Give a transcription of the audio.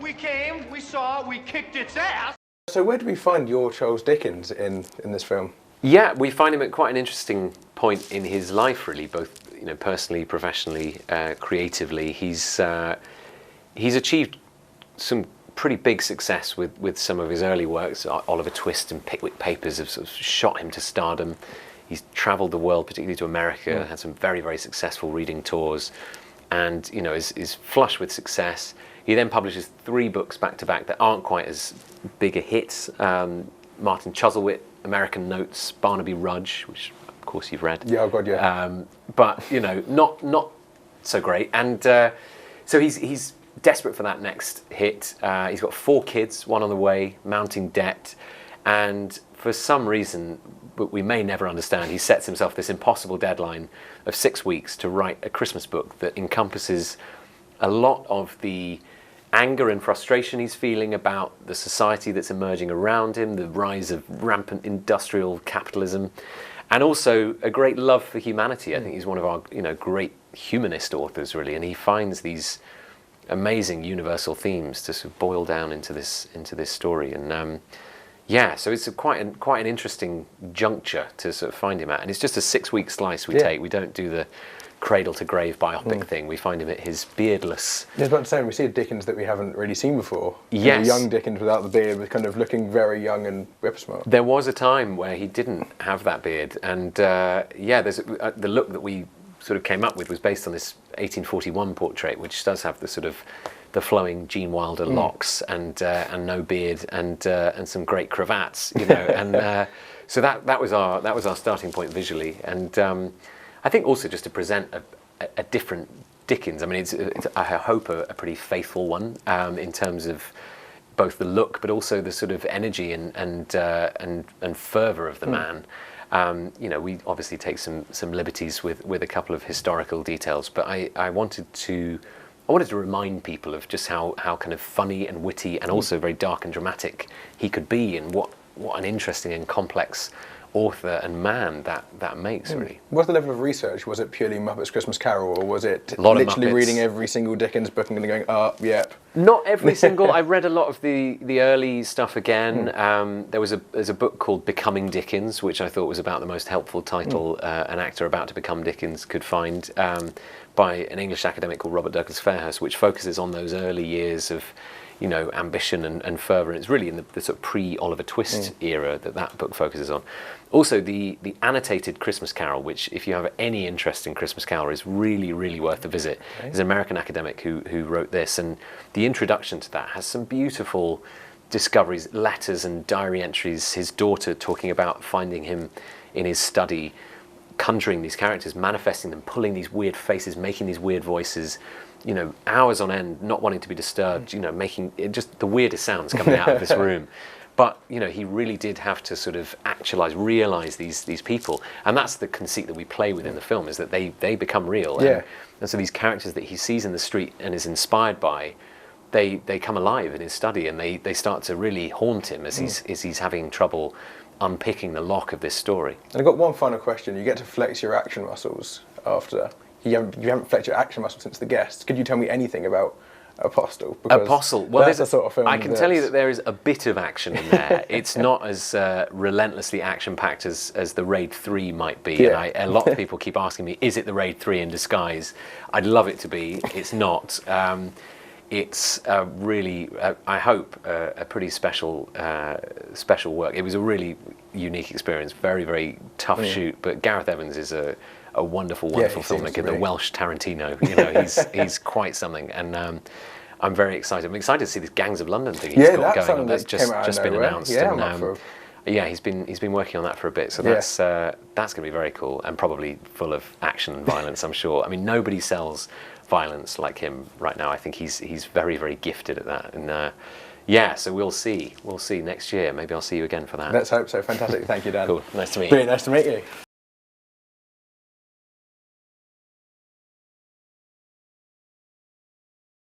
We came, we saw, we kicked its ass. So where do we find your Charles Dickens in this film? Yeah, we find him at quite an interesting point in his life, really, both personally, professionally, creatively. He's achieved some pretty big success with some of his early works. Oliver Twist and Pickwick Papers have sort of shot him to stardom. He's travelled the world, particularly to America, had some very, very successful reading tours, and is flush with success. He then publishes 3 books back to back that aren't quite as big a hits. Martin Chuzzlewit, American Notes, Barnaby Rudge, which of course you've read. Yeah, oh God, yeah. But not so great. And so he's desperate for that next hit. He's got 4 kids, 1 on the way, mounting debt, and for some reason, but we may never understand, he sets himself this impossible deadline of 6 weeks to write a Christmas book that encompasses a lot of the anger and frustration he's feeling about the society that's emerging around him, the rise of rampant industrial capitalism, and also a great love for humanity. I think he's one of our great humanist authors, really, and he finds these amazing universal themes to sort of boil down into this story. And so it's quite an interesting juncture to sort of find him at, and it's just a 6-week slice we take. We don't do the cradle to grave biopic thing. We find him at his beardless. Yeah, I was about to say, we see a Dickens that we haven't really seen before. Yes. A young Dickens without the beard, was kind of looking very young and whip-smart. There was a time where he didn't have that beard, and there's the look that we sort of came up with was based on this 1841 portrait, which does have the sort of the flowing Gene Wilder locks and no beard and some great cravats, and so that was our starting point visually, and I think also just to present a different Dickens. I mean, it's I hope a pretty faithful one in terms of both the look, but also the sort of energy and fervour of the man. We obviously take some liberties with a couple of historical details, but I wanted to remind people of just how kind of funny and witty and also very dark and dramatic he could be, and what an interesting and complex author and man that makes, really. What's the level of research? Was it purely Muppets Christmas Carol, or was it literally reading every single Dickens book and going, yep? Not every single. I read a lot of the early stuff again. There's a book called Becoming Dickens, which I thought was about the most helpful title an actor about to become Dickens could find, by an English academic called Robert Douglas Fairhurst, which focuses on those early years of ambition and fervour. And it's really in the sort of pre-Oliver Twist era that book focuses on. Also, the annotated Christmas Carol, which, if you have any interest in Christmas Carol, is really, really worth a visit. Okay. There's an American academic who wrote this, and the introduction to that has some beautiful discoveries, letters and diary entries. His daughter talking about finding him in his study, conjuring these characters, manifesting them, pulling these weird faces, making these weird voices, hours on end, not wanting to be disturbed, making just the weirdest sounds coming out of this room. But, he really did have to sort of realise these people. And that's the conceit that we play with in the film, is that they become real. And so these characters that he sees in the street and is inspired by, they come alive in his study, and they start to really haunt him as he's having trouble unpicking the lock of this story. And I've got one final question. You get to flex your action muscles after. You haven't flexed your action muscles since The Guest. Could you tell me anything about Apostle? Because Apostle. Well, that's the sort of film I can tell you that there is a bit of action in there. It's not as relentlessly action-packed as the Raid 3 might be. Yeah. And a lot of people keep asking me, is it the Raid 3 in disguise? I'd love it to be. It's not. It's really, I hope, a pretty special work. It was a really unique experience, very, very tough shoot, but Gareth Evans is a wonderful filmmaker, the Welsh Tarantino. He's quite something, and I'm very excited. I'm excited to see this Gangs of London thing he's got going on. That's just been announced. He's been working on that for a bit, so that's going to be very cool and probably full of action and violence, I'm sure. I mean, nobody sells violence like him right now. I think he's very, very gifted at that, and so we'll see next year. Maybe I'll see you again for that. Let's hope so. Fantastic. Thank you, Dan. Cool. Nice to meet you. Brilliant. Nice to meet you.